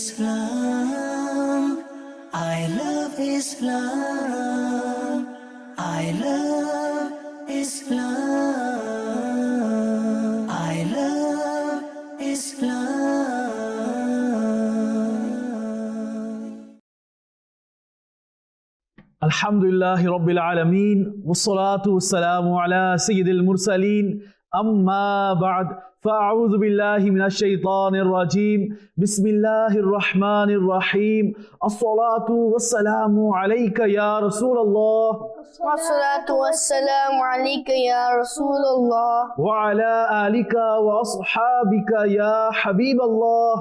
Islam. I love Islam. I love Islam. I love Islam. Alhamdulillahi Rabbil Alameen. Wassalatu wassalamu ala Sayyidil Mursaleen. Amma ba'd. فأعوذ بالله من الشيطان الرجيم بسم الله الرحمن الرحيم الصلاة والسلام عليك يا رسول الله والصلاة والسلام عليك يا رسول الله وعلى آلك وأصحابك يا حبيب الله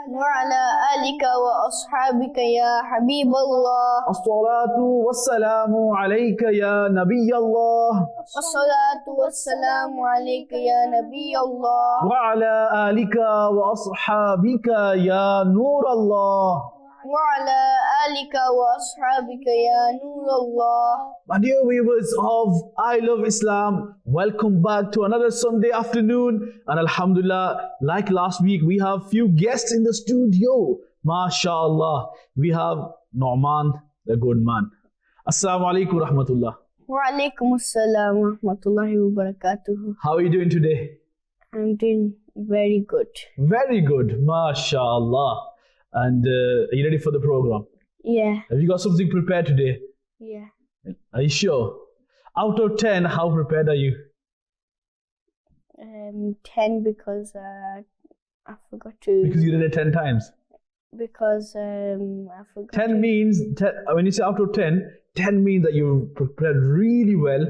وعلى آلك وأصحابك يا حبيب الله الصلاة والسلام عليك يا نبي الله والصلاة والسلام عليك يا نبي الله وعلى آلك وأصحابك يا نور الله وعلى آلك وأصحابك يا نور الله. My dear viewers of I Love Islam, welcome back to another Sunday afternoon. And Alhamdulillah, like last week, we have few guests in the studio. MashaAllah, we have Nu'man, the good man. Assalamu alaikum rahmatullah. Wa alaikum assalam wa rahmatullahi wa barakatuh. How are you doing today? I'm doing very good. Very good, MashaAllah. And are you ready for the program? Yeah. Have you got something prepared today? Yeah. Are you sure? Out of 10, how prepared are you? 10 because I forgot to. Because you did it 10 times. Because I forgot. 10 means, when you say out of 10, 10 means that you prepared really well.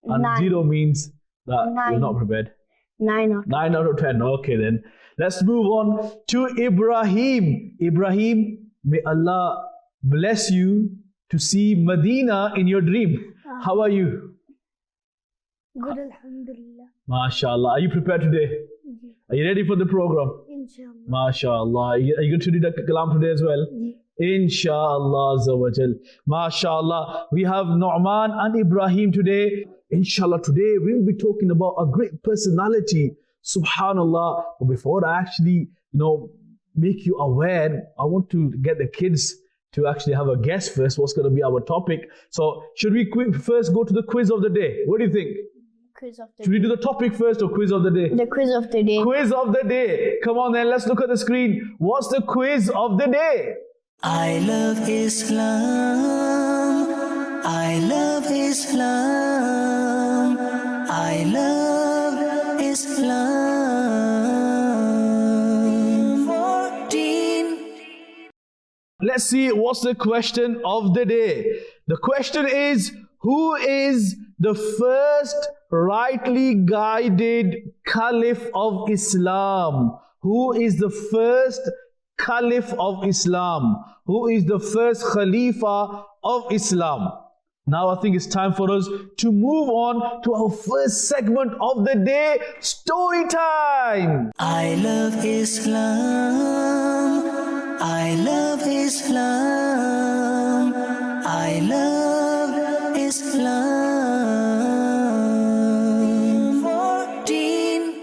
And 9. 0 means that 9. you're not prepared. 9 out. 9 out of 10. Okay then. Let's move on to Ibrahim. Ibrahim, may Allah bless you to see Medina in your dream. How are you? Good, alhamdulillah. MashaAllah. Are you prepared today? Yeah. Are you ready for the program? Inshallah. MashaAllah. Are you going to read the Kalam today as well? Yeah. Inshallah Azza wa Jal. MashaAllah. We have Nu'man and Ibrahim today. Inshallah, today we'll be talking about a great personality. Subhanallah. But before I actually, make you aware, I want to get the kids to actually have a guess first. What's going to be our topic? So, should we first go to the quiz of the day? What do you think? Quiz of the Should we do the topic first or quiz of the day? The quiz of the day. Quiz of the day. Come on then, let's look at the screen. What's the quiz of the day? I love Islam. I love Islam. I love Islam. 14. Let's see what's the question of the day. The question is, who is the first rightly guided Caliph of Islam? Who is the first Caliph of Islam? Who is the first Khalifa of Islam? Now I think it's time for us to move on to our first segment of the day, story time. I love Islam. I love Islam. I love Islam. 14.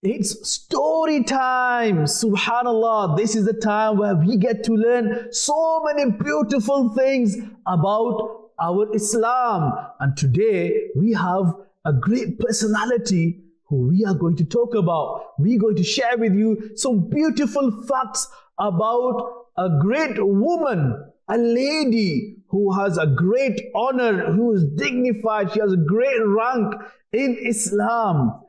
It's story time. Subhanallah, this is the time where we get to learn so many beautiful things about our Islam. And today we have a great personality who we are going to talk about. We're going to share with you some beautiful facts about a great woman, a lady who has a great honor, who is dignified, she has a great rank in Islam.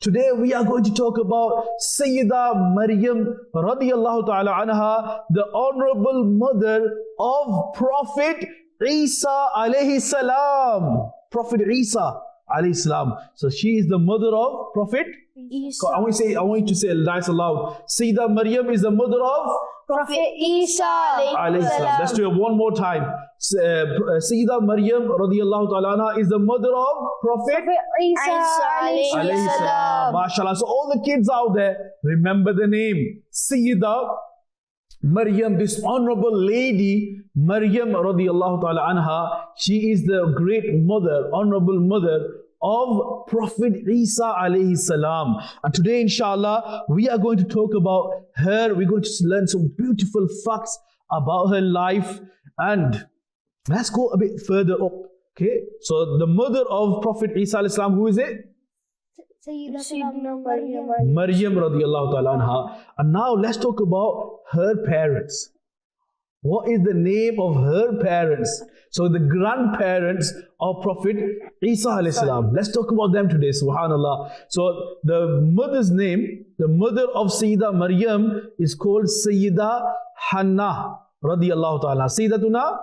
Today we are going to talk about Sayyida Maryam radiyallahu ta'ala anha, the honorable mother of Prophet Isa alayhi salam. Prophet Isa alayhi salam. So she is the mother of Prophet Isa. I want you to say nice aloud. Sayyida Maryam is the mother of Prophet Isa alayhi salam. Let's do it one more time. Sayyida Maryam radiyallahu ta'ala anha is the mother of Prophet Isa alayhi salam. MashaAllah. So all the kids out there, remember the name Sayyida Maryam, this honorable lady, Maryam radiyallahu ta'ala anha. She is the great mother, honorable mother of Prophet Isa alayhi salam. And today, inshallah, we are going to talk about her. We're going to learn some beautiful facts about her life. And let's go a bit further up. Okay, so the mother of Prophet Isa alayhi salam, who is it? Sayyidina Maryam. Maryam radiallahu ta'ala anha. And now let's talk about her parents. What is the name of her parents? So the grandparents of Prophet Isa alayhi salam. Let's talk about them today, subhanallah. So the mother's name, the mother of Sayyida Maryam is called Sayyida Hannah radiallahu ta'ala. Sayyidatuna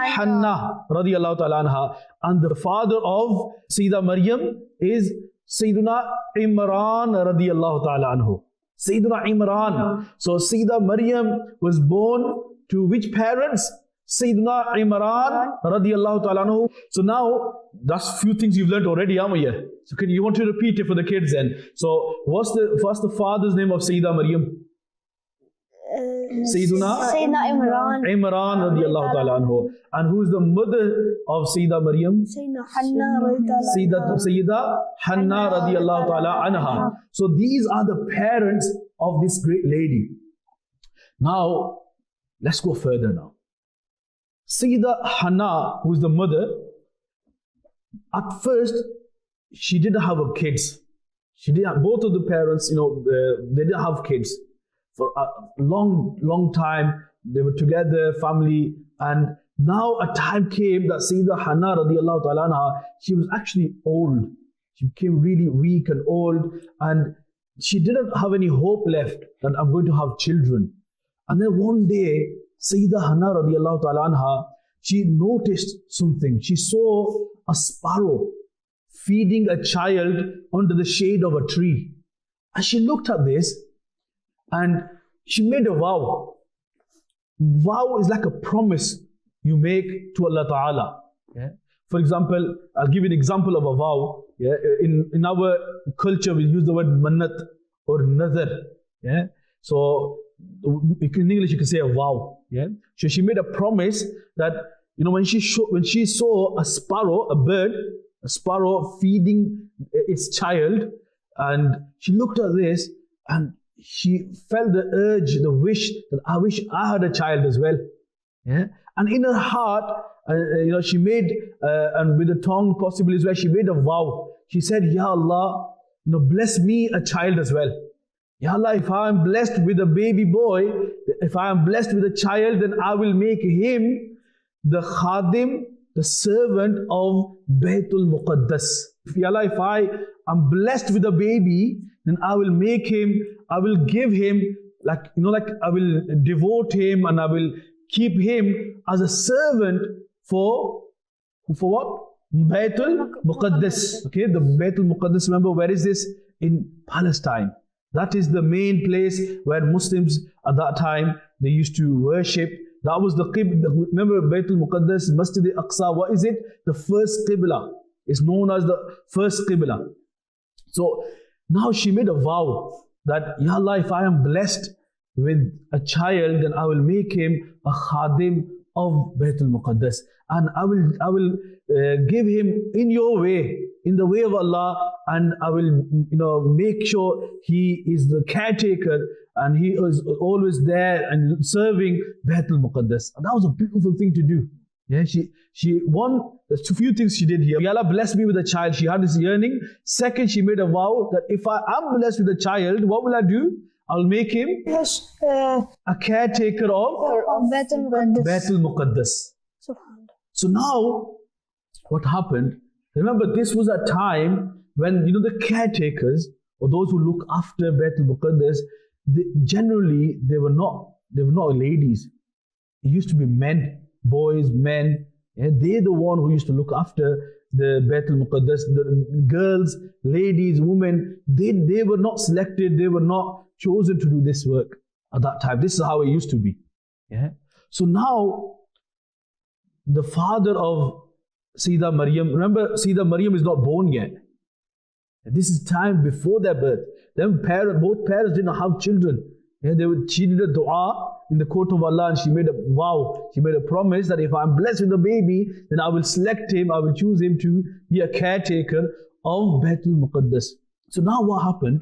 Hannah radiallahu ta'ala anha. And the father of Sayyida Maryam is Sayyiduna Imran radiyallahu ta'ala anhu. Sayyiduna Imran. So Sayyida Maryam was born to which parents? Sayyiduna Imran radiyallahu ta'ala anhu. So now, that's few things you've learned already, Amaya. So you want to repeat it for the kids then? So what's the father's name of Sayyida Maryam? Sayyiduna Imran. Imran radiyallahu ta'ala anhu. And who is the mother of Sayyida Maryam? Sayyida Hannah radiyallahu ta'ala anha. So these are the parents of this great lady. Now, let's go further now. Sayyida Hannah, who is the mother, at first, she didn't have kids. She didn't have, both of the parents, they didn't have kids. For a long time, they were together, family, and now a time came that Sayyida Hannah radiallahu ta'ala anha, she was actually old. She became really weak and old, and she didn't have any hope left that I'm going to have children. And then one day, Sayyida Hannah radiallahu ta'ala anha, she noticed something. She saw a sparrow feeding a child under the shade of a tree. And she looked at this, and she made a vow. Vow is like a promise you make to Allah Ta'ala. Yeah? For example, I'll give you an example of a vow. Yeah? In our culture, we use the word mannat or nazar. Yeah? So in English, you can say a vow. Yeah? So she made a promise that when she saw a sparrow, a sparrow feeding its child, and she looked at this and she felt the urge, the wish that I wish I had a child as well. Yeah? And in her heart, she made, and with the tongue possibly as well, she made a vow. She said, Ya Allah, bless me a child as well. Ya Allah, if I am blessed with a baby boy, if I am blessed with a child, then I will make him the khadim, the servant of Baytul Muqaddas. Ya Allah, if I am blessed with a baby, then I will make him, I will give him, I will devote him and I will keep him as a servant for what? Baytul Muqaddas. Okay, the Baytul Muqaddas, remember, where is this? In Palestine. That is the main place where Muslims at that time, they used to worship. That was the Qibla. Remember Baytul Muqaddas, Masjid al-Aqsa, what is it? The first Qibla. It's known as the first Qibla. So now she made a vow that, Ya Allah, if I am blessed with a child, then I will make him a khadim of Baytul Muqaddas. And I will give him in your way, in the way of Allah, and I will make sure he is the caretaker and he is always there and serving Baytul Muqaddas. And that was a beautiful thing to do. Yeah, there's a few things she did here. Ya Allah, bless me with a child. She had this yearning. Second, she made a vow that if I am blessed with a child, what will I do? I'll make him a caretaker of Baytul Muqaddas. So now, what happened? Remember, this was a time when the caretakers or those who look after Baytul Muqaddas, generally they were not ladies. It used to be men, boys, men. Yeah, they're the one who used to look after the Baytul Muqaddas. The girls, ladies, women, they were not selected. They were not chosen to do this work at that time. This is how it used to be. Yeah. So now, the father of Sayyida Maryam, remember, Sayyida Maryam is not born yet. This is time before their birth. Both parents did not have children. Yeah, she did a dua in the court of Allah, and she made a vow. She made a promise that if I'm blessed with a baby, then I will select him, I will choose him to be a caretaker of Baitul Muqaddas. So now what happened?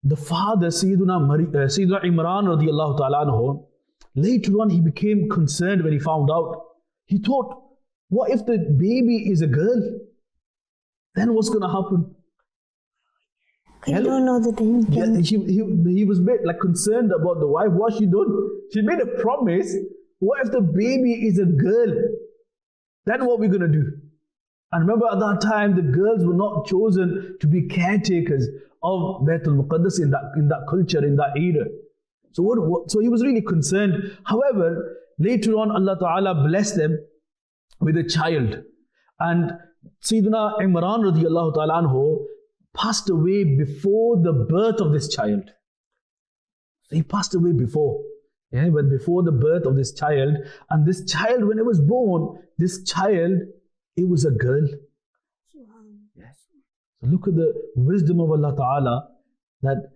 The father, Sayyidina Imran radiallahu ta'ala anhu, later on he became concerned when he found out. He thought, what if the baby is a girl? Then what's going to happen? I don't know the thing. Yeah, he was a bit like concerned about the wife. What she done? She made a promise. What if the baby is a girl? Then what are we going to do? And remember at that time, the girls were not chosen to be caretakers of Baitul Muqaddas in that culture, in that era. So he was really concerned. However, later on, Allah Ta'ala blessed them with a child. And Sayyidina Imran radiallahu ta'ala anhu passed away before the birth of this child. So he passed away before. Yeah, but before the birth of this child. And this child, when it was born, this child, it was a girl. Yes. So look at the wisdom of Allah Ta'ala, that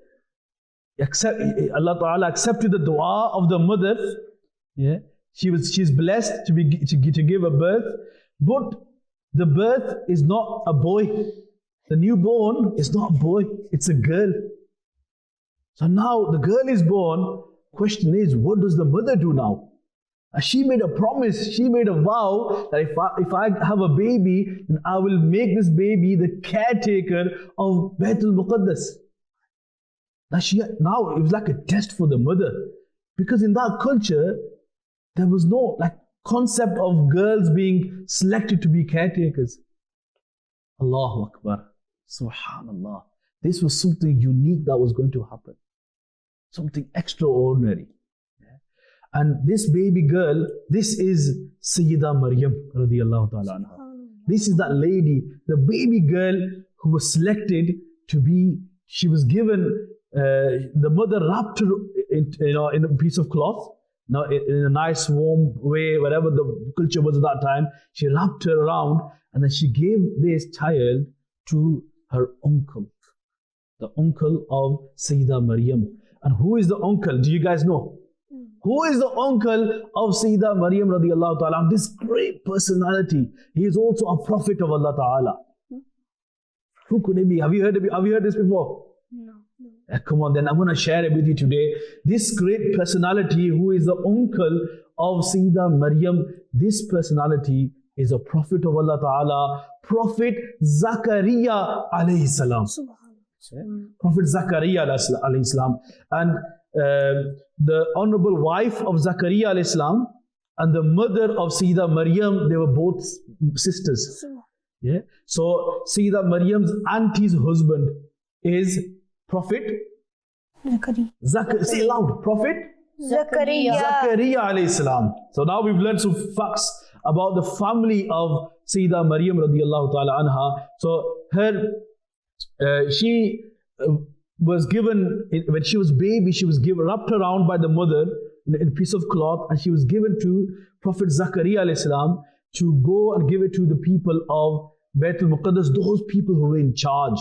Allah Ta'ala accepted the dua of the mother. Yeah, she's blessed to give a birth, but the birth is not a boy. The newborn is not a boy, it's a girl. So now the girl is born. Question is, what does the mother do now? She made a promise, she made a vow that if I have a baby, then I will make this baby the caretaker of Baitul Muqaddas. Now it was like a test for the mother, because in that culture there was no concept of girls being selected to be caretakers. Allahu Akbar, Subhanallah. This was something unique that was going to happen, something extraordinary. And this baby girl, this is Sayyida Maryam radiallahu ta'ala anha. This is that lady, the baby girl who was selected to be, she was given, the mother wrapped her in a piece of cloth, in a nice warm way, whatever the culture was at that time. She wrapped her around and then she gave this child to her uncle, the uncle of Sayyida Maryam. And who is the uncle? Do you guys know? Who is the uncle of Sayyida Maryam radiallahu ta'ala? This great personality. He is also a prophet of Allah Ta'ala. Who could it be? Have you heard this before? No. Come on, then I'm going to share it with you today. This great personality who is the uncle of Sayyida Maryam, this personality is a prophet of Allah Ta'ala, Prophet Zakaria alayhi salam. Prophet Zakaria alayhi salam. And the honorable wife of Zakaria alayhi salam and the mother of Sayyida Maryam, they were both sisters. Yeah. So Sayyida Maryam's auntie's husband is Prophet Zakaria. Say loud. Prophet Zakaria. Zakaria alayhi salam. So now we've learned some facts about the family of Sayyida Maryam radiallahu ta'ala anha. So she was given, when she was baby, she was given, wrapped around by the mother in a piece of cloth, and she was given to Prophet Zakaria alayhi salam to go and give it to the people of Baitul Muqaddas, those people who were in charge.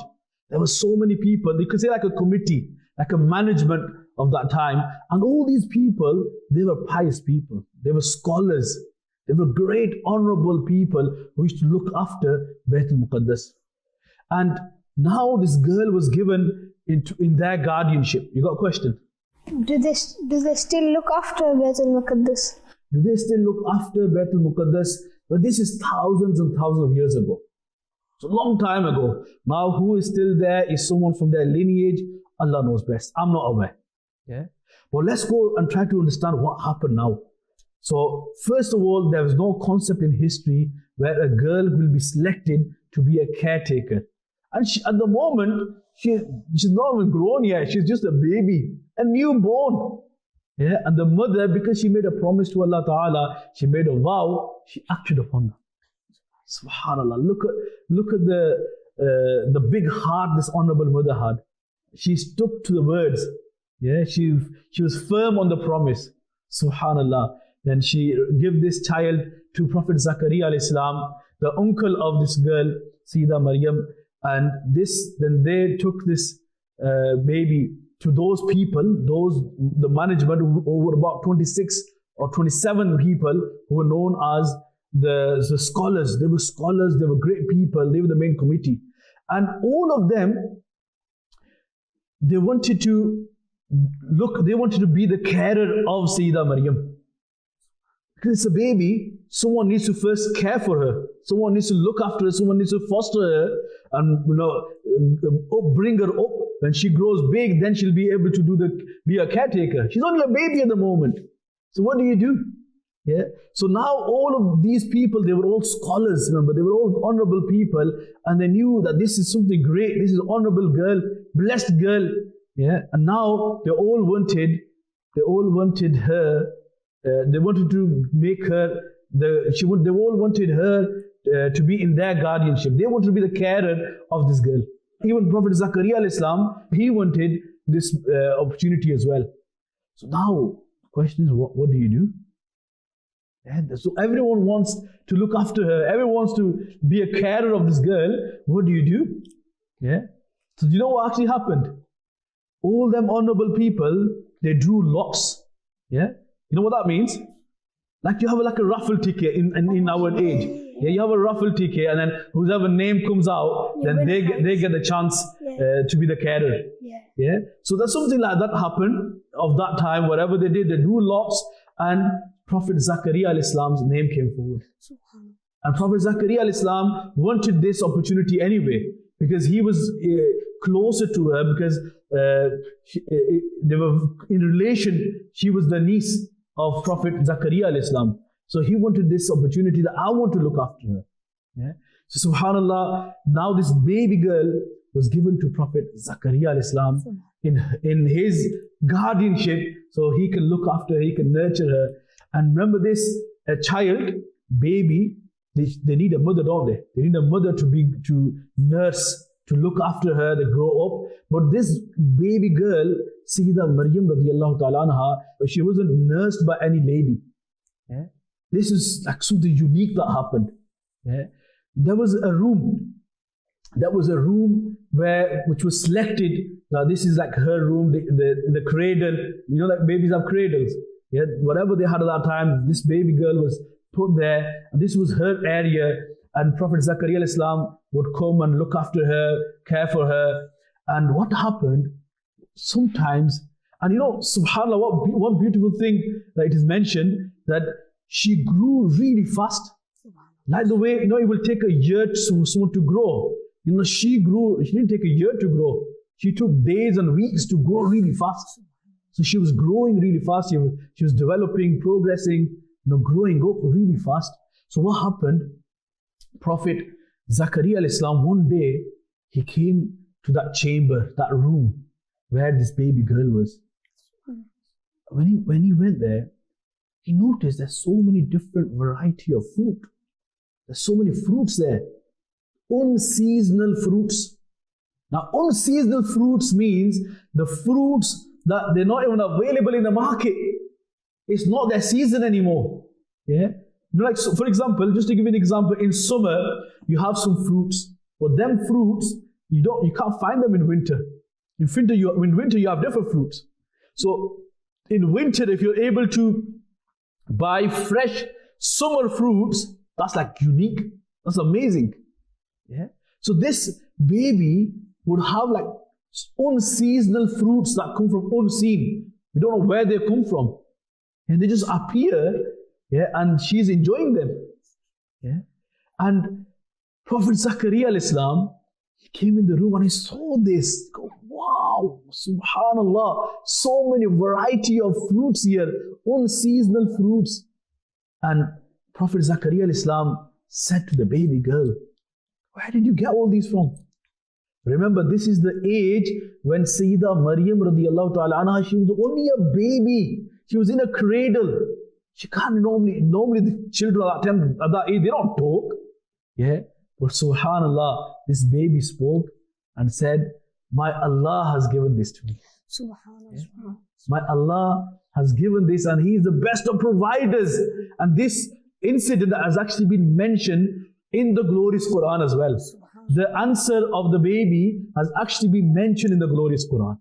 There were so many people, you could say like a committee, like a management of that time. And all these people, they were pious people. They were scholars. They were great, honorable people who used to look after Baitul Muqaddas. And now this girl was given in their guardianship. You got a question? Do they still look after Baitul Muqaddas? Do they still look after Baitul Muqaddas? But this is thousands and thousands of years ago. It's a long time ago. Now who is still there is someone from their lineage. Allah knows best. I'm not aware. Yeah. But let's go and try to understand what happened now. So first of all, there is no concept in history where a girl will be selected to be a caretaker. And at the moment, she's not even grown yet. She's just a baby, a newborn. Yeah. And the mother, because she made a promise to Allah Ta'ala, she made a vow, she acted upon that. Subhanallah. Look at the big heart this honorable mother had. She stuck to the words. Yeah, she was firm on the promise. Subhanallah. Then she gave this child to Prophet Zakaria alayhi salam, the uncle of this girl, Sayyida Maryam. And then they took this baby to those people, the management, who were about 26 or 27 people who were known as the scholars. They were scholars, they were great people, they were the main committee. And all of them, they wanted to be the carer of Sayyida Maryam. Because it's a baby, someone needs to first care for her. Someone needs to look after her, someone needs to foster her and bring her up. When she grows big, then she'll be able to be a caretaker. She's only a baby at the moment. So what do you do? Yeah. So now all of these people, they were all scholars, remember, they were all honorable people, and they knew that this is something great, this is an honorable girl, blessed girl. Yeah. And now they all wanted her, they wanted to make her, they all wanted her to be in their guardianship. They wanted to be the carer of this girl. Even Prophet Zakaria alayhi salam, he wanted this opportunity as well. So now the question is, what do you do? And so everyone wants to look after her, everyone wants to be a carer of this girl. What do you do? Yeah. So do you know what actually happened? All them honorable people, they drew lots. Yeah. You know what that means? Like you have a raffle ticket in our age. Yeah, you have a raffle ticket, and then whoever name comes out, then they get the chance to be the carer. Yeah. So there's something like that happened of that time. Whatever they did, they drew lots, and Prophet Zakaria alayhi salam's name came forward. And Prophet Zakaria alayhi salam wanted this opportunity anyway, because he was closer to her, because they were in relation. She was the niece of Prophet Zakaria alayhi salam. So he wanted this opportunity that I want to look after her. Yeah. So subhanallah, now this baby girl was given to Prophet Zakaria alayhi salam in his guardianship, so he can look after her, he can nurture her. And remember this, a child, baby, they need a mother, don't they? They need a mother to nurse, to look after her, they grow up. But this baby girl, Sayyida Maryam radiallahu ta'ala anha, she wasn't nursed by any lady. Yeah? This is like something unique that happened. Yeah? There was a room which was selected. Now this is like her room, the cradle. You know, like babies have cradles. Yeah, whatever they had at that time, this baby girl was put there. And this was her area. And Prophet Zakaria alayhi salam would come and look after her, care for her. And what happened sometimes, and you know, subhanAllah, one beautiful thing that it is mentioned, that she grew really fast. Like the way, you know, it will take a year for someone to grow. You know, she didn't take a year to grow. She took days and weeks to grow really fast. So she was growing really fast. She was developing, progressing, you know, growing up really fast. So what happened? Prophet Zakaria alayhi salam, one day, he came to that chamber, that room where this baby girl was. When he went there, he noticed there's so many different variety of fruit. There's so many fruits there. Unseasonal fruits. Now, unseasonal fruits means the fruits that they're not even available in the market. It's not their season anymore. Yeah. Like, so for example, just to give you an example, in summer you have some fruits, but them fruits you can't find them in winter. In winter you have different fruits. So in winter, if you're able to buy fresh summer fruits, that's like unique. That's amazing. Yeah. So this baby would have like unseasonal fruits that come from unseen. We don't know where they come from. And they just appear, yeah, and she's enjoying them. Yeah. And Prophet Zakaria alayhi salam, he came in the room and he saw this. Wow, subhanallah, so many variety of fruits here, unseasonal fruits. And Prophet Zakaria alayhi salam said to the baby girl, where did you get all these from? Remember, this is the age when Sayyida Maryam radiallahu ta'ala anha, she was only a baby. She was in a cradle. She can't normally the children at that age, they don't talk. Yeah. But subhanallah, this baby spoke and said, my Allah has given this to me. Subhanallah. Yeah. My Allah has given this, and He is the best of providers. And this incident has actually been mentioned in the glorious Quran as well. The answer of the baby has actually been mentioned in the glorious Quran.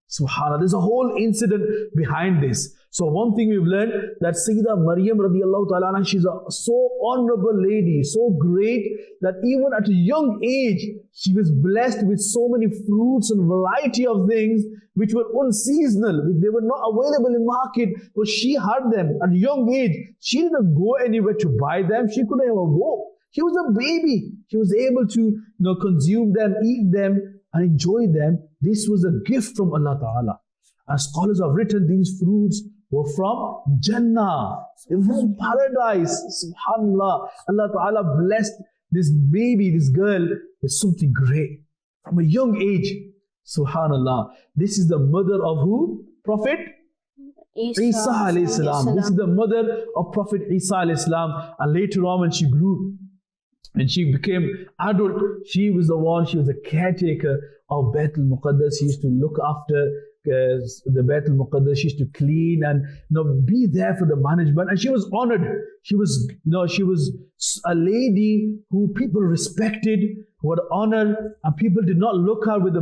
Subhanallah, there's a whole incident behind this. So one thing we've learned that Sayyidah Maryam radiallahu ta'ala anha, she's a so honorable lady, so great that even at a young age, she was blessed with so many fruits and variety of things which were unseasonal. They were not available in market, but she had them at a young age. She didn't go anywhere to buy them. She couldn't even walk. She was a baby. She was able to consume them, eat them, and enjoy them. This was a gift from Allah Ta'ala. And scholars have written these fruits were from Jannah. They were from paradise. SubhanAllah. Allah Ta'ala blessed this baby, this girl, with something great. From a young age. SubhanAllah. This is the mother of who? Prophet? Isa alayhi salam. This is the mother of Prophet Isa alayhi salam. And later on when she grew, and she became adult, she was the caretaker of Baitul Muqaddas. She used to look after the Baitul Muqaddas. She used to clean and be there for the management. And she was honored. She was a lady who people respected, who had honor, and people did not look at her with a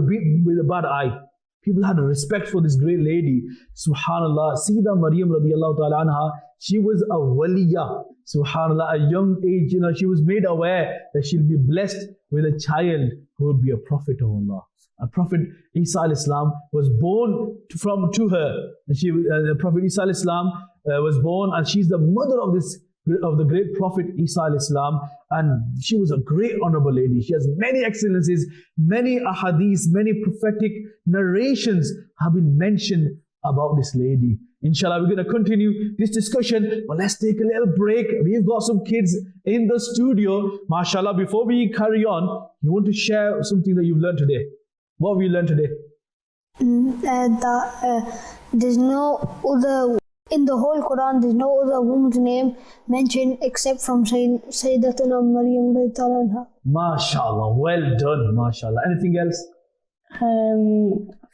bad eye. People had a respect for this great lady. Subhanallah. Sayyidah Maryam radiallahu ta'ala anha, she was a waliyah. Subhanallah, a young age, she was made aware that she'll be blessed with a child who will be a prophet of Allah. And Prophet Isa alayhi salam was born to her. And the Prophet Isa alayhi salam was born, and she's the mother of the great Prophet Isa alayhi salam. And she was a great honorable lady. She has many excellences, many ahadith, many prophetic narrations have been mentioned about this lady. Inshallah, we're going to continue this discussion, but let's take a little break. We've got some kids in the studio. MashaAllah, before we carry on, you want to share something that you've learned today? What have you learned today? That there's no other, in the whole Quran, there's no other woman's name mentioned except from Sayyidatuna Maryam radiallahu anha. MashaAllah, well done, MashaAllah. Anything else?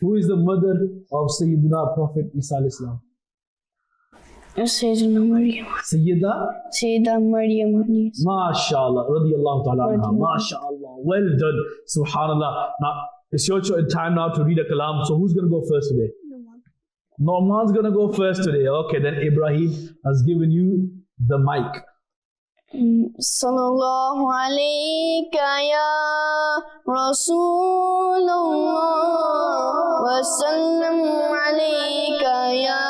Who is the mother of Sayyidina Prophet Isa alayhi salam? Sayyidina Maryam. Sayyidah Maryam. MashaAllah, radiyallahu ta'ala anha. MashaAllah, well done. Subhanallah. Now, it's your time now to read a kalam. So who's going to go first today? Norman's going to go first today. Okay, then Ibrahim has given you the mic. Sallallahu alayka ya Rasulullah wa sallam alayka ya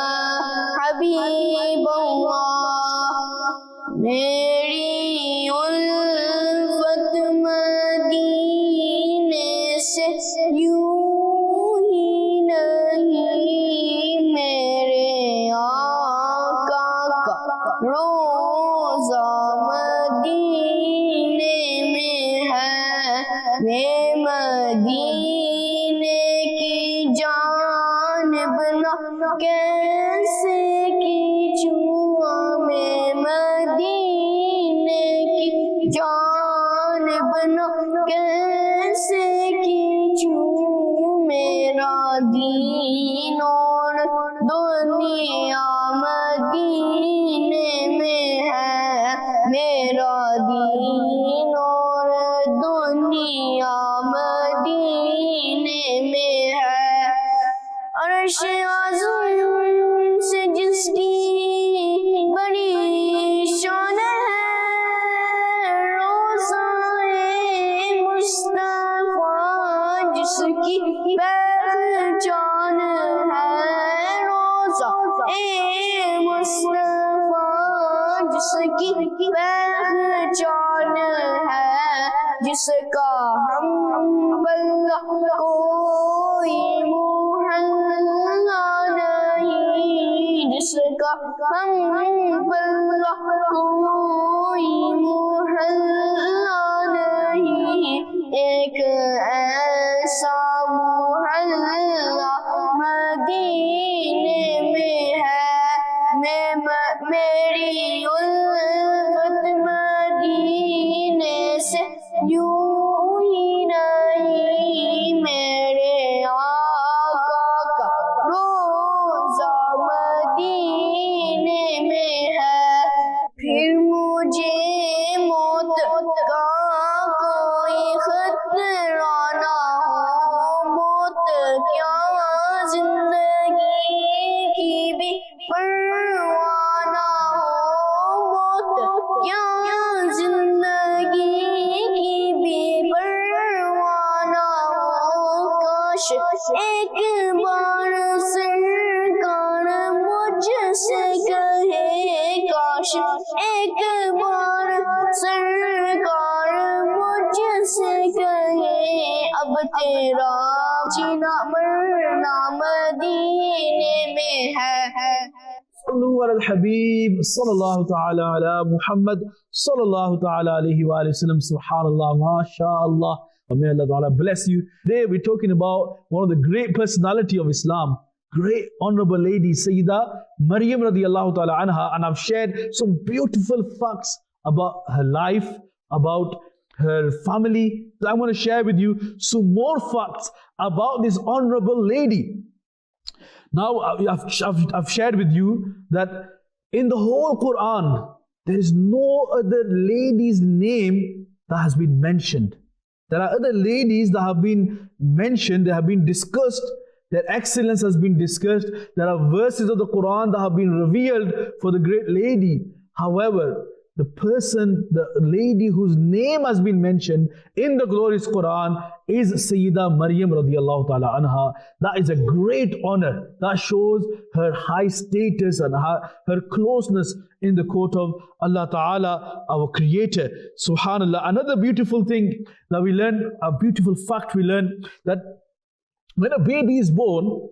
Habiballah. Meri ulfat Madine se यूं ही नहीं मेरे आका का रोज़ा मदीने में है। मैं मदीने की जानिब ना कैसे खींचूं, मैं मदीने की जानिब ना कैसे खींचूं। मेरा दीन और दुनिया मदीने में है। मेरा दीन और दुनिया मदीने में है। अर्श आज़म से जिसकी बड़ी शान है, रोज़ाए मुस्तफ़ा जिसकी पहचान है। रोज़ाए मुस्तफ़ा जिसकी पहचान है, जिसका हम बल्ला कोई मुहल्ला नहीं, जिसका हम बल्ला कोई मुहल्ला नहीं। एक ऐसा मुहल्ला मदीने में है। मेरी उल्फत मदीने से यूं ही नहीं, मेरे आका का रोज़ा मदीने में है। फिर मुझे मौत का कोई खतरा मदीने में है। Sallu ala al-Habib, sallallahu ta'ala ala Muhammad, sallallahu ta'ala alayhi wa sallam, subhanallah, mashallah. May Allah ta'ala bless you. Today we're talking about one of the great personality of Islam, great honorable lady, Sayyidah Maryam radiallahu ta'ala anha, and I've shared some beautiful facts about her life, about her family. I want to share with you some more facts about this honorable lady. Now, I've shared with you that in the whole Quran, there is no other lady's name that has been mentioned. There are other ladies that have been mentioned, they have been discussed, their excellence has been discussed. There are verses of the Quran that have been revealed for the great lady. However, the person, the lady whose name has been mentioned in the glorious Quran is Sayyidah Maryam radiallahu ta'ala anha. That is a great honor. That shows her high status and her closeness in the court of Allah Ta'ala, our Creator. Subhanallah. Another beautiful thing that we learn, a beautiful fact we learn, that when a baby is born,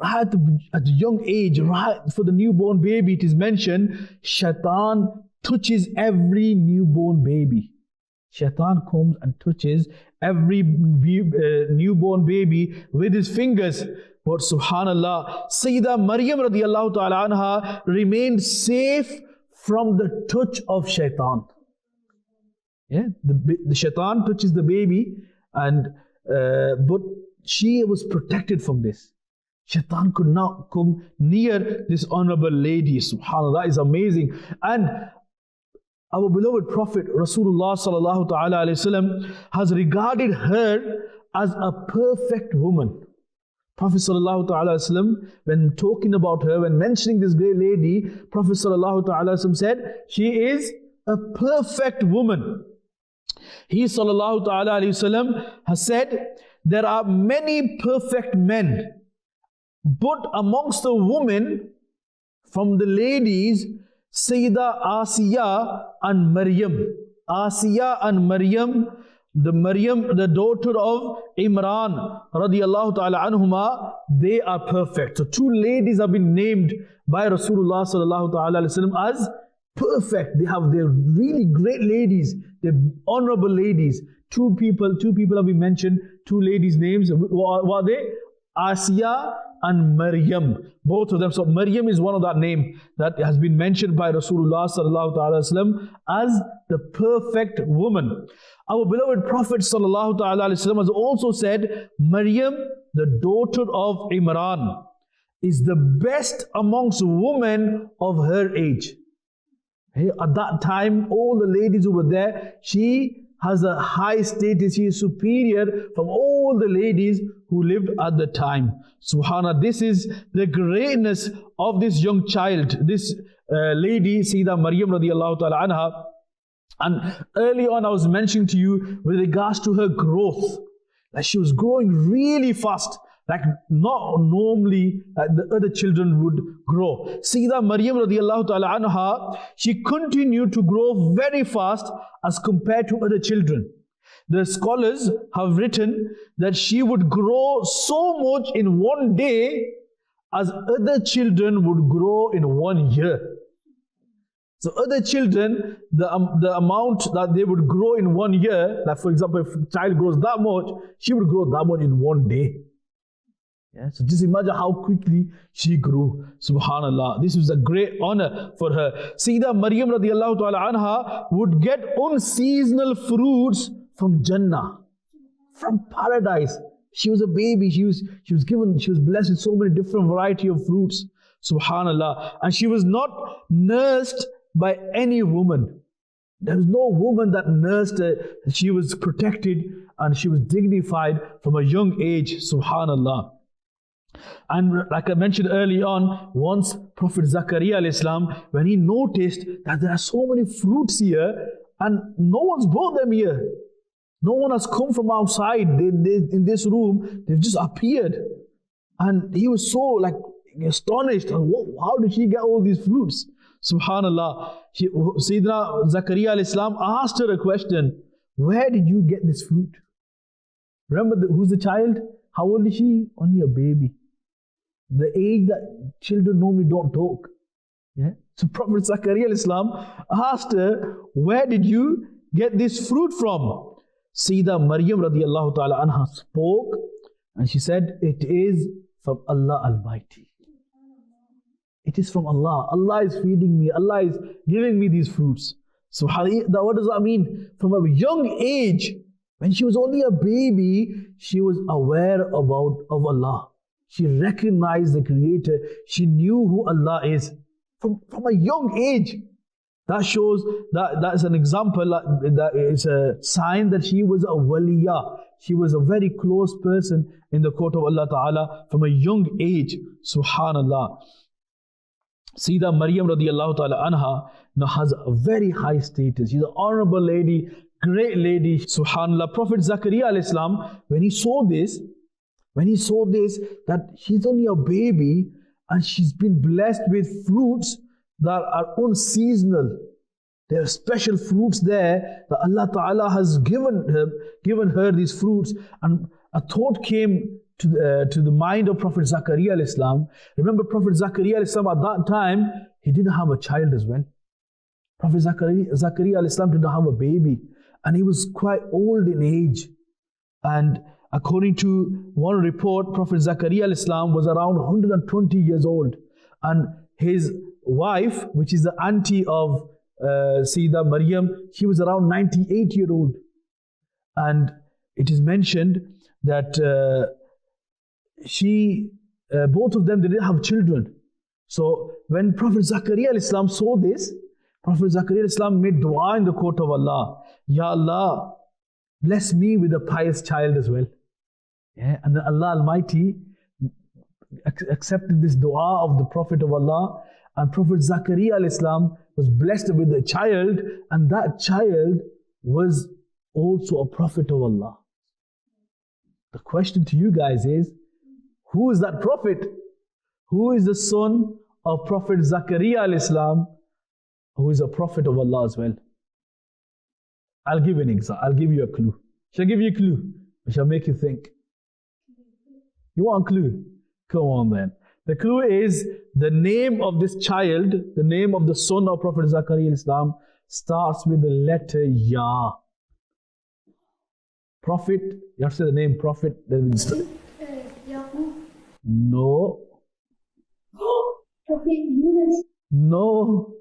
right at a young age, right for the newborn baby, it is mentioned, Shaitan touches every newborn baby. Shaitan comes and touches every newborn baby with his fingers. But subhanallah, Sayyidah Maryam radiallahu ta'ala anha remained safe from the touch of Shaitan. Yeah, the Shaitan touches the baby, and but she was protected from this. Shaitan could not come near this honorable lady. Subhanallah, that is amazing. And our beloved Prophet Rasulullah sallallahu ta'ala alayhi wasallam has regarded her as a perfect woman. Prophet sallallahu ta'ala alayhi wasallam, when talking about her, when mentioning this great lady, Prophet sallallahu ta'ala alayhi wasallam said, she is a perfect woman. He sallallahu ta'ala alayhi wasallam has said, there are many perfect men, but amongst the women, from the ladies, Sayyidah Asiya and Maryam. Asiya and Maryam, the daughter of Imran radiallahu ta'ala anhuma, they are perfect. So two ladies have been named by Rasulullah sallallahu ta'ala alayhi wasallam as perfect. They're really great ladies. They're honorable ladies. Two people have been mentioned, two ladies' names. What are they? Asiya and Maryam, both of them. So Maryam is one of that name that has been mentioned by Rasulullah sallallahu ta'ala wasallam as the perfect woman. Our beloved Prophet sallallahu ta'ala wasallam has also said, Maryam, the daughter of Imran, is the best amongst women of her age. Hey, at that time, all the ladies who were there, she has a high status. She is superior from all the ladies who lived at the time. Subhanallah, this is the greatness of this young child, this lady, Sayyidah Maryam radiallahu ta'ala anha. And early on I was mentioning to you with regards to her growth, that she was growing really fast, like not normally like the other children would grow. Sayyidah Maryam radiallahu ta'ala anha, she continued to grow very fast as compared to other children. The scholars have written that she would grow so much in one day as other children would grow in 1 year. So other children, the amount that they would grow in 1 year, like for example, if a child grows that much, she would grow that much in 1 day. Yeah, so just imagine how quickly she grew. Subhanallah. This was a great honor for her. Sayyidah Maryam radiallahu ta'ala anha would get unseasonal fruits from Jannah, from paradise. She was a baby. She was blessed with so many different variety of fruits. Subhanallah. And she was not nursed by any woman. There was no woman that nursed her. She was protected and she was dignified from a young age. Subhanallah. And like I mentioned early on, once Prophet Zakaria alayhi salam, when he noticed that there are so many fruits here and no one's brought them here, no one has come from outside in this room, they've just appeared, and he was so like astonished. How did she get all these fruits? Subhanallah. Sayyidina Zakaria alayhi salam asked her a question, where did you get this fruit? Remember who's the child? How old is she? Only a baby. the age that children normally don't talk. Yeah? So Prophet Zakaria alayhi salam asked her, where did you get this fruit from? Sayyida Maryam radiallahu ta'ala anha spoke and she said, it is from Allah Almighty. It is from Allah. Allah is feeding me. Allah is giving me these fruits. SubhanAllah, what does that mean? From a young age, when she was only a baby, she was aware of Allah. She recognized the Creator. She knew who Allah is. From a young age. That shows that is an example, that is a sign that she was a waliyah. She was a very close person in the court of Allah Ta'ala from a young age. Subhanallah. Sayyida Maryam radiallahu ta'ala anha now has a very high status. She's an honorable lady, great lady. Subhanallah. Prophet Zakaria alayhi salam, when he saw this, that she's only a baby and she's been blessed with fruits that are unseasonal. There are special fruits there that Allah Ta'ala has given her these fruits. And a thought came to the mind of Prophet Zakaria alayhi salam. Remember, Prophet Zakaria alayhi salam at that time, he didn't have a child as well. Prophet Zakaria alayhi salam didn't have a baby. And he was quite old in age. And according to one report, Prophet Zakaria alayhi salam was around 120 years old. And his wife, which is the auntie of Sayyida Maryam, she was around 98 years old. And it is mentioned that both of them didn't have children. So when Prophet Zakaria alayhi salam saw this, Prophet Zakaria alayhi salam made dua in the court of Allah. Ya Allah, bless me with a pious child as well. Yeah? And then Allah Almighty accepted this dua of the Prophet of Allah, and Prophet Zakaria alayhi salam was blessed with a child, and that child was also a Prophet of Allah. The question to you guys is, who is that Prophet? Who is the son of Prophet Zakaria alayhi salam, who is a Prophet of Allah as well? I'll give you an example. I'll give you a clue. Shall I give you a clue? I shall make you think. You want a clue? Come on then. The clue is the name of this child, the name of the son of Prophet Zakaria alayhi salam, starts with the letter Ya. Prophet, you have to say the name Prophet. No. Prophet Yunus. No.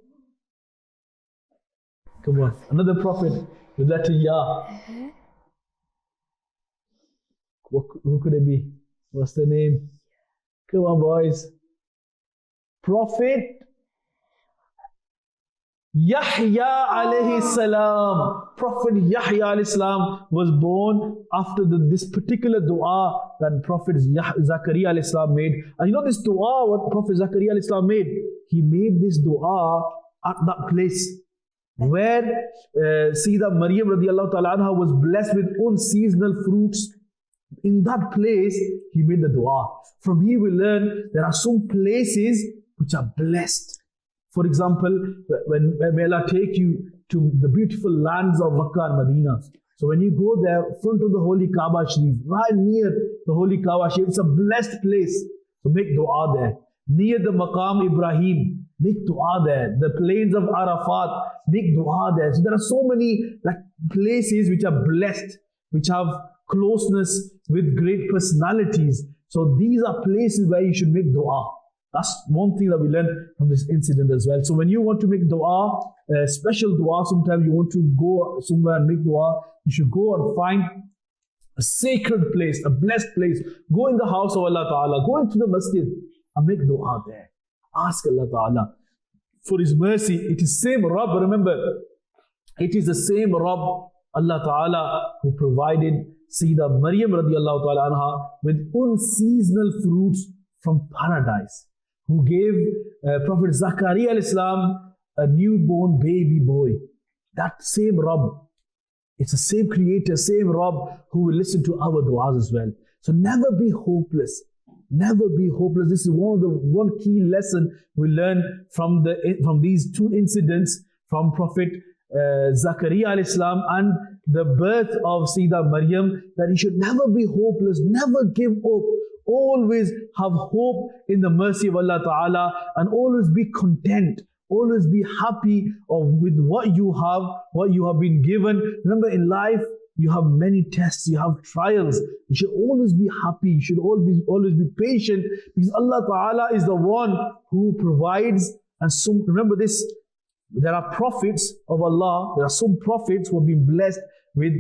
Come on, another prophet with letter Ya. Who could it be? What's the name? Come on, boys. Prophet Yahya alayhi salam. Prophet Yahya alayhi salam was born after this particular dua that Prophet Zakaria alayhi salam made. And you know this dua, what Prophet Zakaria alayhi salam made? He made this dua at that place where Sayyida Maryam radiallahu ta'ala anha was blessed with unseasonal fruits. In that place, he made the dua. From here we learn there are some places which are blessed. For example, when may Allah take you to the beautiful lands of Makkah and Medina. So when you go there, front of the Holy Kaaba Sharif, right near the Holy Kaaba Sharif, it's a blessed place. So make dua there. Near the Maqam Ibrahim, make dua there. The plains of Arafat, make dua there. So there are so many places which are blessed, which have closeness with great personalities. So these are places where you should make dua. That's one thing that we learned from this incident as well. So when you want to make dua, special dua, sometimes you want to go somewhere and make dua, you should go and find a sacred place, a blessed place. Go in the house of Allah Ta'ala, go into the masjid and make dua there. Ask Allah Ta'ala for His mercy. It is same Rabb, remember, it is the same Rabb, Allah Ta'ala, who provided Sayyida Maryam radiallahu ta'ala anha with unseasonal fruits from paradise, who gave Prophet Zakaria alayhi salam a newborn baby boy. That same Rabb, it's the same Creator, same Rabb who will listen to our du'as as well. So never be hopeless. Never be hopeless. This is one key lesson we learn from these two incidents from Prophet Zakaria alayhi salam and the birth of Sayyida Maryam, that you should never be hopeless, never give up. always have hope in the mercy of Allah Ta'ala, and always be content. Always be happy with what you have been given. Remember, in life, you have many tests, you have trials. You should always be happy. You should always be patient, because Allah Ta'ala is the one who provides. And so remember this, there are prophets of Allah. There are some prophets who have been blessed with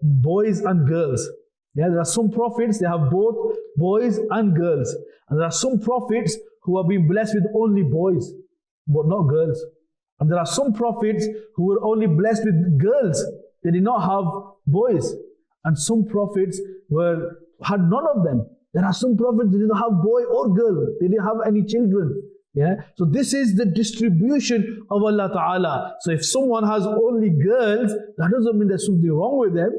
boys and girls. Yeah, there are some prophets, they have both boys and girls. And there are some prophets who have been blessed with only boys, but not girls. And there are some prophets who were only blessed with girls. They did not have boys. And some prophets had none of them. There are some prophets who did not have boy or girl. They didn't have any children. Yeah. So this is the distribution of Allah Ta'ala. So if someone has only girls, that doesn't mean there's something wrong with them.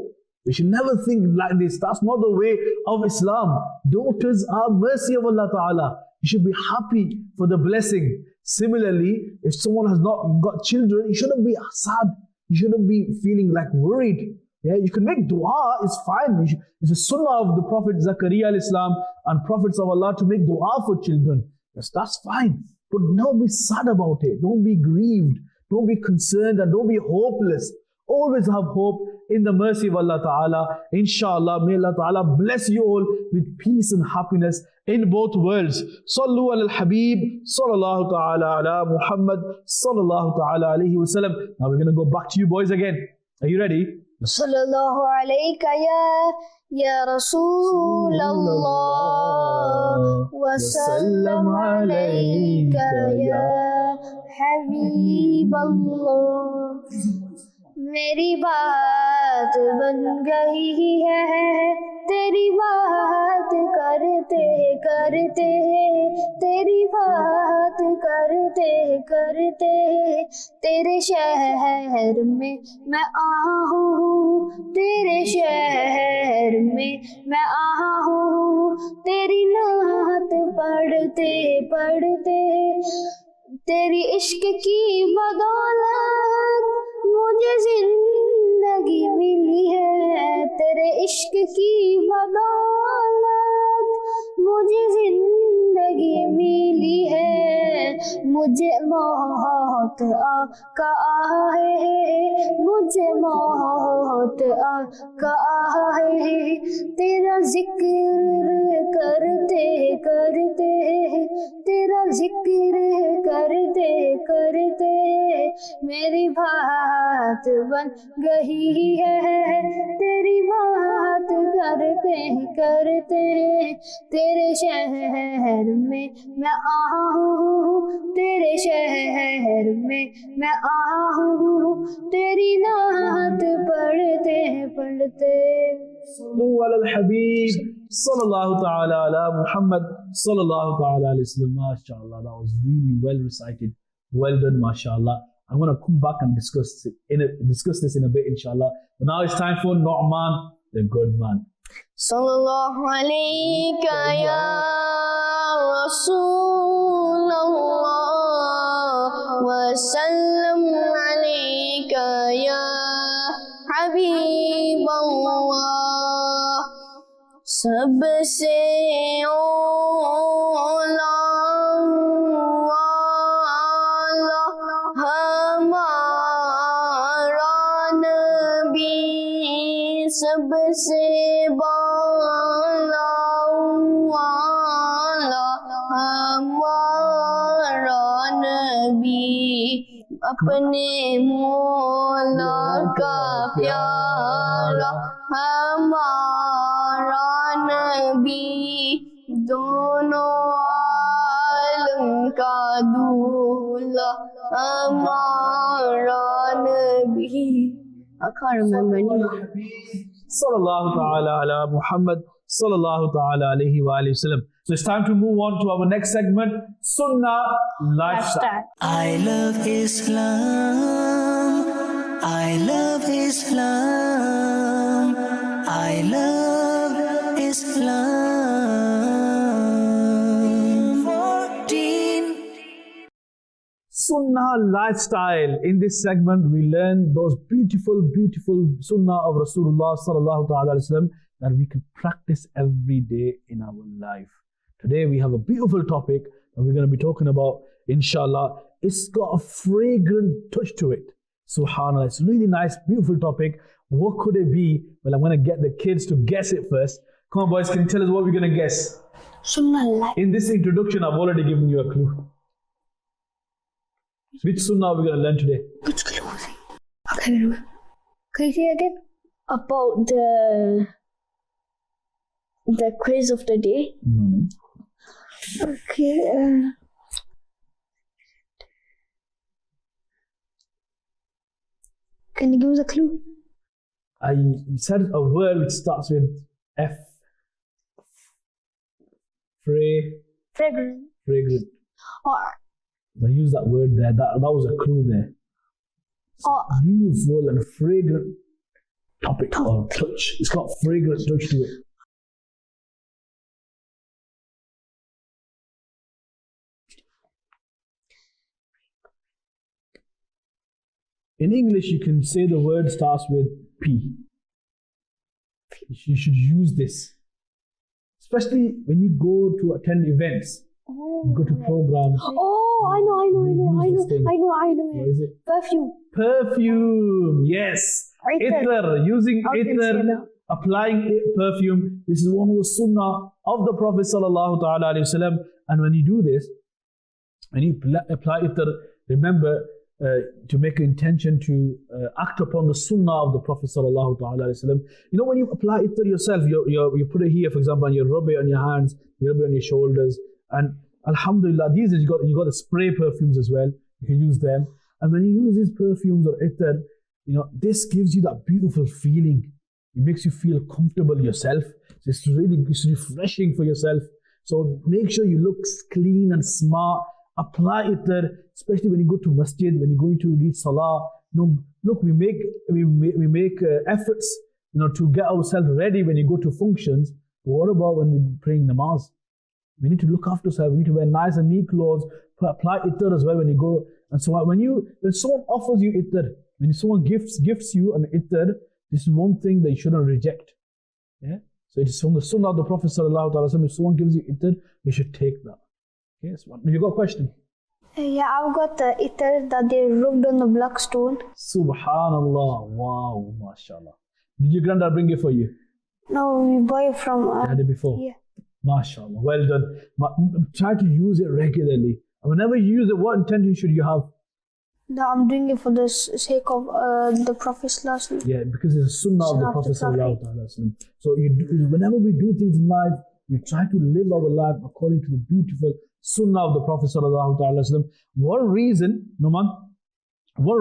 We should never think like this. That's not the way of Islam. Daughters are mercy of Allah Ta'ala. You should be happy for the blessing. Similarly, if someone has not got children, you shouldn't be sad. You shouldn't be feeling like worried. Yeah, you can make dua, it's fine. It's a sunnah of the Prophet Zakaria al-Islam and prophets of Allah to make dua for children. Yes, that's fine. But don't be sad about it. Don't be grieved. Don't be concerned, and don't be hopeless. Always have hope in the mercy of Allah Ta'ala. Inshallah, may Allah Ta'ala bless you all with peace and happiness in both worlds. Sallu ala al-Habib, sallallahu ta'ala ala Muhammad, sallallahu ta'ala alayhi wa sallam. Now we're going to go back to you boys again. Are you ready? Sallallahu alayka ya Rasul Allah, wa sallam alayka ya Habib Allah. मेरी बात बन गई है, तेरी बात करते करते, तेरी बात करते करते, तेरे शहर में मैं आहूँ, तेरे शहर में मैं आहूँ, तेरी नात पढ़ते पढ़ते, तेरी इश्क की बदौलत मुझे जिंदगी मिली है, तेरे इश्क की बदौलत मुझे जिंदगी मिली है, मुझे मौत का है, मुझे मौत का है, तेरा जिक्र करते करते, तेरा जिक्र करते करते, मेरी बात बन गई है, तेरी बात करते करते, तेरे शहर में मैं आहूँ, तेरे शहर में मैं आहूँ, तेरी नात पढ़ते पढ़ते. Sallu ala al-Habib, sallallahu ta'ala ala Muhammad, sallallahu ta'ala alayhi wa sallam. MashaAllah, that was really well recited. Well done, mashallah. I'm going to come back and discuss this in a bit, inshallah. But now it's time for Nu'man, the good man. Sallallahu alayka ya Rasul Allah, wa sallam alayka ya Habib Allah. सबसे OLA हमारा नबी, सबसे बाला हमारा नबी, अपने मौला का प्यारा हमारा नबी, दोनों आलम का दूल्हा हमारा नबी. I can't remember anymore. Sallallahu ta'ala ala Muhammad, sallallahu ta'ala alayhi wa sallam. So it's time to move on to our next segment, Sunnah Lifestyle. I love Islam. I love Islam. I love Islam. 14. Sunnah Lifestyle. In this segment, we learn those beautiful, beautiful Sunnah of Rasulullah sallallahu ta'ala alayhi wa sallam. that we can practice every day in our life. Today we have a beautiful topic that we're going to be talking about, inshallah. It's got a fragrant touch to it. Subhanallah, it's a really nice, beautiful topic. What could it be? Well, I'm going to get the kids to guess it first. Come on, boys, can you tell us what we're going to guess? Sunnah. In this introduction, I've already given you a clue. Which sunnah are we going to learn today? Which clothing? Okay, can you say again? About the quiz of the day. Okay. Can you give us a clue? I said a word which starts with F. Fragrant. Fragrant. Or I used that word there. That was a clue there. It's a beautiful and fragrant topic or touch. It's got fragrant touch to it. In English, you can say the word starts with P. You should use this. Especially when you go to attend events, you go to programs. oh, I know. What is it? Perfume. Perfume, yes. Ittar, using How can you say ittar, that? applying perfume. This is one of the sunnah of the Prophet sallallahu ta'ala alayhi wasallam. And when you do this, when you apply ittar, remember to make an intention to act upon the sunnah of the Prophet sallallahu ta'ala alayhi wasallam. You know, when you apply ittar yourself, you put it here, for example, and you rub it on your hands, you rub it on your shoulders, and alhamdulillah, these you got the spray perfumes as well. You can use them. And when you use these perfumes or ittar, you know, this gives you that beautiful feeling. It makes you feel comfortable yourself. It's refreshing for yourself. So make sure you look clean and smart. Apply ittar, especially when you go to masjid, when you're going to read salah. You know, look, we make efforts, you know, to get ourselves ready when you go to functions. But what about when we're praying namaz? We need to look after ourselves. We need to wear nice and neat clothes. Apply ittar as well when you go. And so when someone offers you ittar, when someone gifts you an ittar, this is one thing that you shouldn't reject. Yeah. So it is from the sunnah of the Prophet sallallahu alaihi wasallam. If someone gives you ittar, you should take that. Yes. You got a question? Yeah, I've got the ittar that they rubbed on the black stone. Subhanallah. Wow. MashaAllah. Did your granddad bring it for you? No, we buy it from. You had it before? Yeah. MashaAllah. Well done. Try to use it regularly. And whenever you use it, what intention should you have? No, I'm doing it for the sake of the Prophet's last name. Yeah, because it's a sunnah of the Prophet sallallahu alaihi wasallam. So whenever we do things in life, we try to live our life according to the beautiful sunnah of the Prophet sallallahu alaihi wasallam. One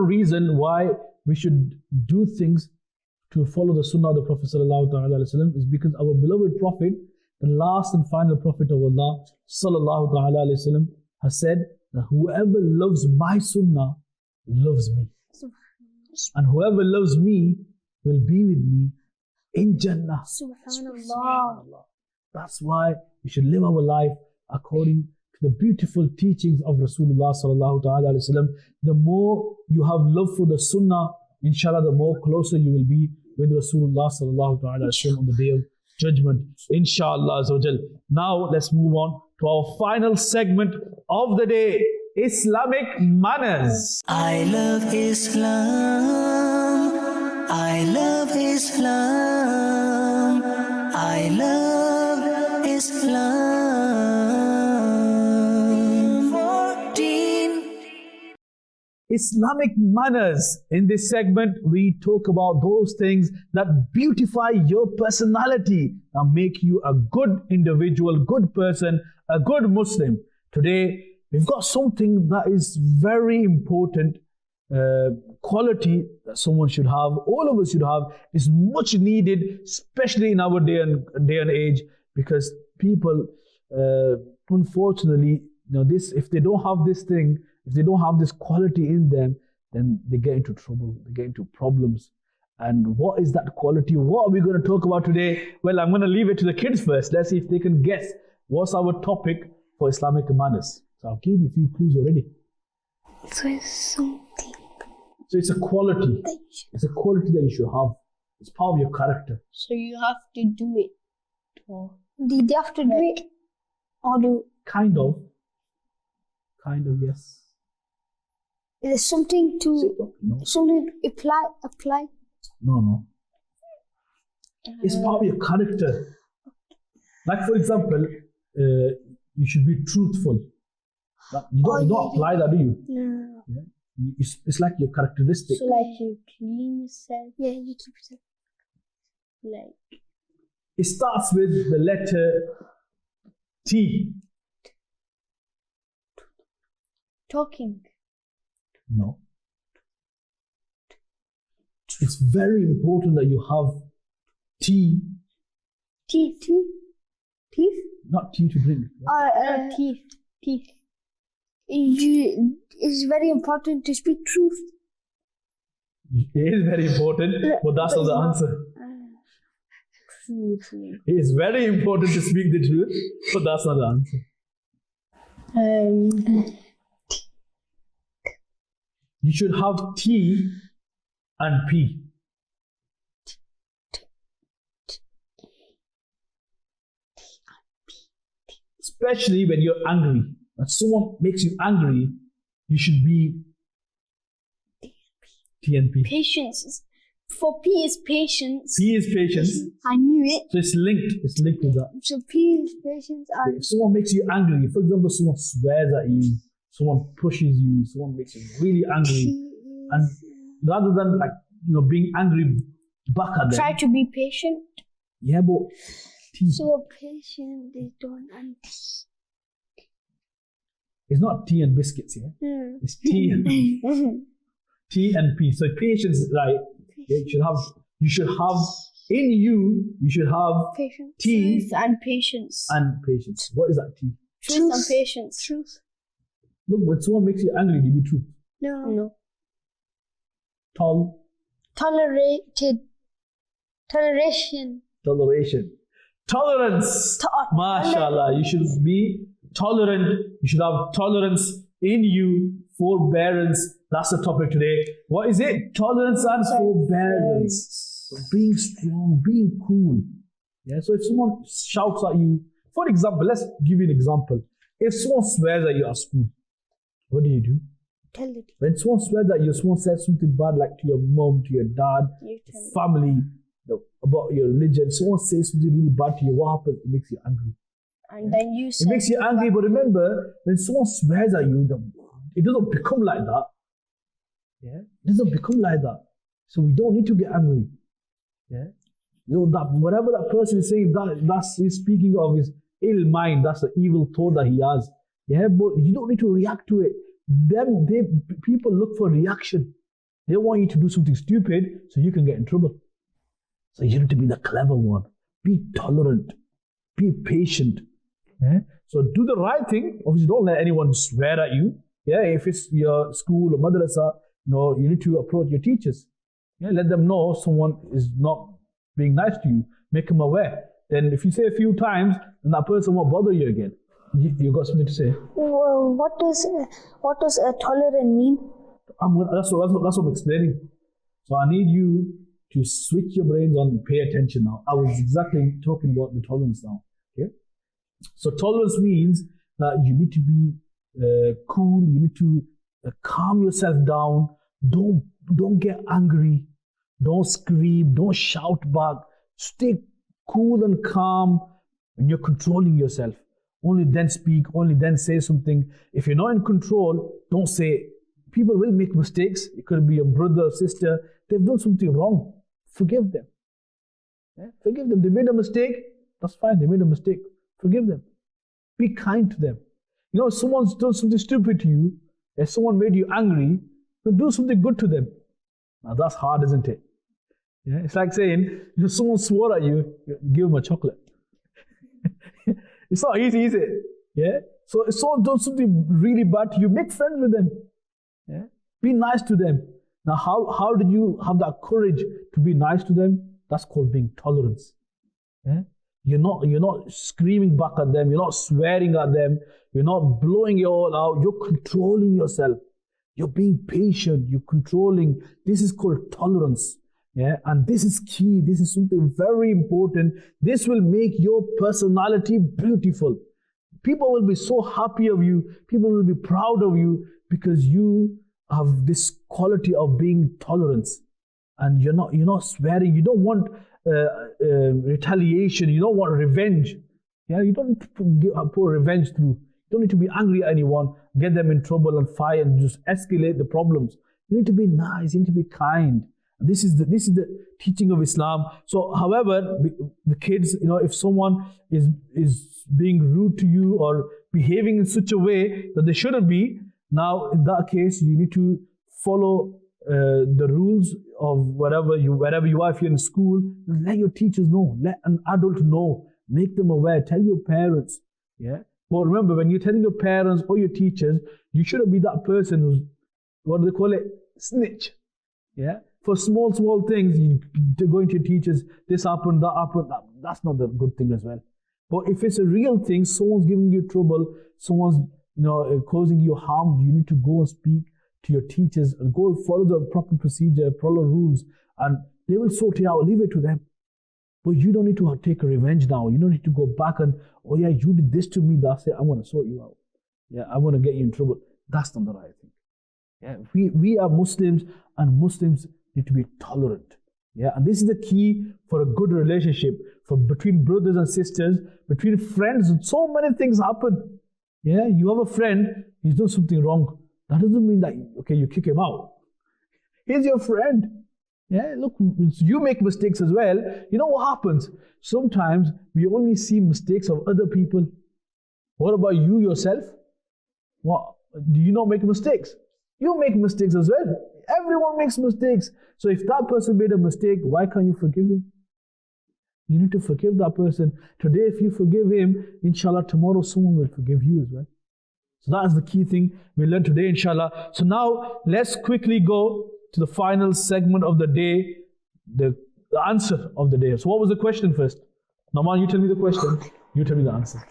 reason why we should do things to follow the sunnah of the Prophet sallallahu alaihi wasallam is because our beloved Prophet, the last and final Prophet of Allah sallallahu alaihi wasallam, has said that whoever loves my sunnah loves me. And whoever loves me will be with me in Jannah. Subhanallah. That's why we should live our life according to the beautiful teachings of Rasulullah sallallahu ta'ala alayhi wasallam. The more you have love for the sunnah, inshallah, the more closer you will be with Rasulullah sallallahu ta'ala alayhi wasallam on the day of judgment, inshallah azza wa jal. Now let's move on to our final segment of the day, Islamic manners. I love Islam. I love Islam. I love Islam. 14. Islamic manners. In this segment, we talk about those things that beautify your personality and make you a good individual, good person, a good Muslim. Today, we've got something that is very important quality that someone should have, all of us should have, is much needed, especially in our day and age, because people, unfortunately, if they don't have this thing, if they don't have this quality in them, then they get into trouble, they get into problems. And what is that quality? What are we going to talk about today? Well, I'm going to leave it to the kids first. Let's see if they can guess what's our topic for Islamic manners. So I've given you a few clues already. So it's something. So it's a quality. It's a quality that you should have. It's part of your character. So you have to do it. Or Did they have to do it? Or do Kind of, yes. is there something to No, something apply? no. It's part of your character. Like for example, you should be truthful. You don't apply that, do you? No. Yeah? It's like your characteristic. so like you clean yourself, Yeah, you keep it. like It starts with the letter T. talking. No. It's very important that you have tea, Teeth. not tea to drink. Yeah? Teeth. It's very important to speak truth. It is very important, but that's not the answer. Truth. It is very important to speak the truth, but that's not the answer. You should have T and P. Especially when you're angry. When someone makes you angry, you should be T and P. Patience. For P is patience. P is patience. I knew it. So it's linked. It's linked with that. So peace, patience, and If someone makes you angry, for example, someone swears at you, someone pushes you, someone makes you really angry, and rather than being angry back at them, Try to be patient. yeah, but T. so patient they don't understand. It's not tea and biscuits, yeah? It's tea and T and P. So patience, right? Yeah, you should have in you. You should have Patience. T Truth and patience. and patience. What is that T? Truth and patience. Truth. Look, when someone makes you angry, do be true. No. Tolerated. Toleration. Toleration. Tolerance. MashaAllah. You should be tolerant. You should have tolerance in you. Forbearance. That's the topic today. What is it? Tolerance and forbearance. So being strong, being cool. Yeah. So if someone shouts at you, for example, let's give you an example. If someone swears at you at school, what do you do? Tell it. When someone swears at you, someone says something bad like to your mom, to your dad, You tell me. family, about your religion, someone says something really bad to you, what happens? It makes you angry. And then you It say makes you angry, but remember, when someone swears at you, it doesn't become like that. Yeah? It doesn't become like that. So we don't need to get angry. Yeah? That whatever that person is saying, he's speaking of his ill mind, that's the evil thought that he has. Yeah, but you don't need to react to it. People look for reaction. They want you to do something stupid so you can get in trouble. So you need to be the clever one. Be tolerant. Be patient. Yeah? So do the right thing. Obviously, don't let anyone swear at you. Yeah, if it's your school or madrasa, you need to approach your teachers. Yeah, let them know someone is not being nice to you. Make them aware. Then if you say a few times, then that person won't bother you again. You got something to say? Well, what does a tolerant mean? That's what I'm explaining. So I need you to switch your brains on and pay attention now. I was exactly talking about the tolerance now. Okay. So tolerance means that you need to be cool. You need to calm yourself down. Don't get angry. Don't scream. Don't shout back. Stay cool and calm when you're controlling yourself. Only then speak. Only then say something. If you're not in control, don't say. People will make mistakes. It could be a brother or sister. They've done something wrong. Forgive them. Yeah? Forgive them. They made a mistake. That's fine. They made a mistake. Forgive them. Be kind to them. If someone's done something stupid to you, if someone made you angry, then do something good to them. Now that's hard, isn't it? Yeah? It's like saying, if someone swore at you, give them a chocolate. It's not easy, is it? Yeah? So if someone does something really bad to you, make friends with them. Yeah? Be nice to them. Now, how did you have that courage to be nice to them? That's called being tolerant. Yeah? You're not screaming back at them. You're not swearing at them. You're not blowing it all out. You're controlling yourself. You're being patient. You're controlling. This is called tolerance. Yeah, and this is key. This is something very important. This will make your personality beautiful. People will be so happy of you. People will be proud of you because you have this quality of being tolerance, and you're not swearing. You don't want retaliation. You don't want revenge. Yeah, you don't pour revenge through. You don't need to be angry at anyone, get them in trouble and fight and just escalate the problems. You need to be nice. You need to be kind. This is the teaching of Islam. So, however, the kids, if someone is being rude to you or behaving in such a way that they shouldn't be, now in that case you need to follow the rules of wherever you are. If you're in school, let your teachers know, let an adult know, make them aware, tell your parents. Yeah. But remember, when you're telling your parents or your teachers, you shouldn't be that person who's, what do they call it, snitch. Yeah. For small things, you go into your teachers, this happened, that happened. That's not the good thing as well. But if it's a real thing, someone's giving you trouble, someone's causing you harm, you need to go and speak to your teachers and go and follow the proper procedure, follow rules, and they will sort it out. Leave it to them. But you don't need to take a revenge now. You don't need to go back and, oh yeah, you did this to me, that's it, I want to sort you out. Yeah, I want to get you in trouble. That's not the right thing. Yeah, we are Muslims, and Muslims need to be tolerant. Yeah, and this is the key for a good relationship, between brothers and sisters, between friends. So many things happen. Yeah, you have a friend, he's done something wrong. That doesn't mean that, okay, you kick him out. He's your friend. Yeah, look, you make mistakes as well. You know what happens? Sometimes we only see mistakes of other people. What about you yourself? What, do you not make mistakes? You make mistakes as well. Everyone makes mistakes. So if that person made a mistake, why can't you forgive him? You need to forgive that person. Today, if you forgive him, inshallah, tomorrow someone will forgive you as well. So that is the key thing we learned today, inshallah. So now, let's quickly go to the final segment of the day, the answer of the day. So what was the question first? Naman, you tell me the question. You tell me the answer.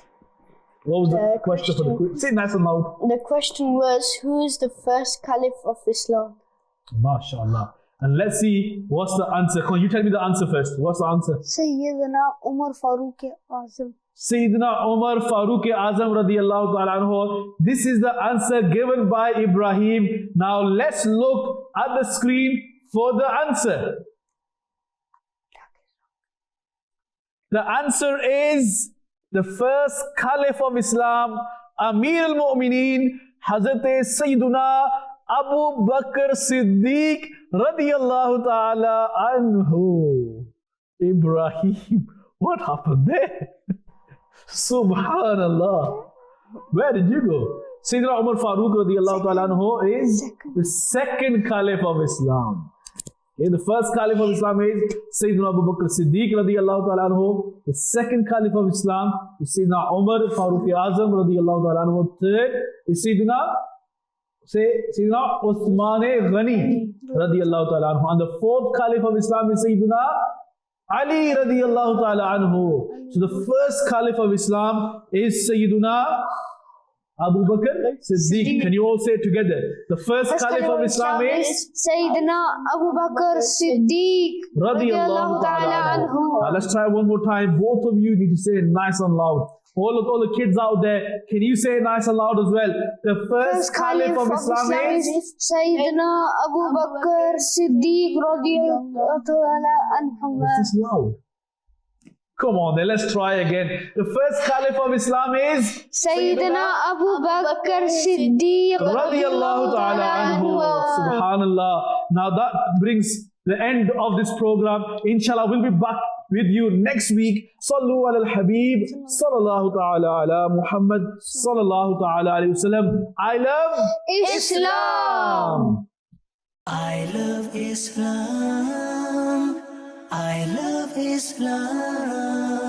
What was the question for the quiz? Say it nice and loud. The question was, who is the first caliph of Islam? MashaAllah. And let's see what's the answer. Come on, you tell me the answer first. What's the answer? Sayyidina Umar Farooq Azam. Sayyidina Umar Farooq Azam radiyallahu ta'ala anhu. This is the answer given by Ibrahim. Now let's look at the screen for the answer. The answer is the first Caliph of Islam, Amir al-Mu'mineen, Hazrat Sayyiduna Abu Bakr Siddiq radiyallahu ta'ala anhu. Ibrahim, what happened there? Subhanallah. Where did you go? Sayyidina Umar Farooq radiyallahu ta'ala anhu is the second Caliph of Islam. Okay, the first Caliph of Islam is Sayyidina Abu Bakr Siddiq radiyallahu ta'ala anhu. The second Caliph of Islam is Sayyidina Umar Farooq Azam radiyallahu ta'ala anhu. Third is Sayyidina Uthman Ghani radiyallahu ta'ala anhu. And the fourth Caliph of Islam is Sayyidina Ali radiyallahu ta'ala anhu. So the first Caliph of Islam is Sayyiduna Abu Bakr Siddiq. Can you all say it together? The first Caliph of Islam is Sayyidina Abu Bakr Siddiq radiyallahu ta'ala anhu. Now let's try one more time. Both of you need to say it nice and loud. All the kids out there, can you say it nice and loud as well? The first Caliph of Islam is Sayyidina Abu Bakr Siddiq radiyallahu ta'ala anhu. Is this loud? Come on then, let's try again. The first Caliph of Islam is Sayyidina Abu Bakr Siddiq radiyallahu ta'ala anhu. Subhanallah. Now that brings the end of this program. Inshallah, we'll be back with you next week. Sallu ala al-Habib sallallahu ta'ala ala Muhammad sallallahu ta'ala alayhi wasallam. I love Islam. I love Islam. I love Islam.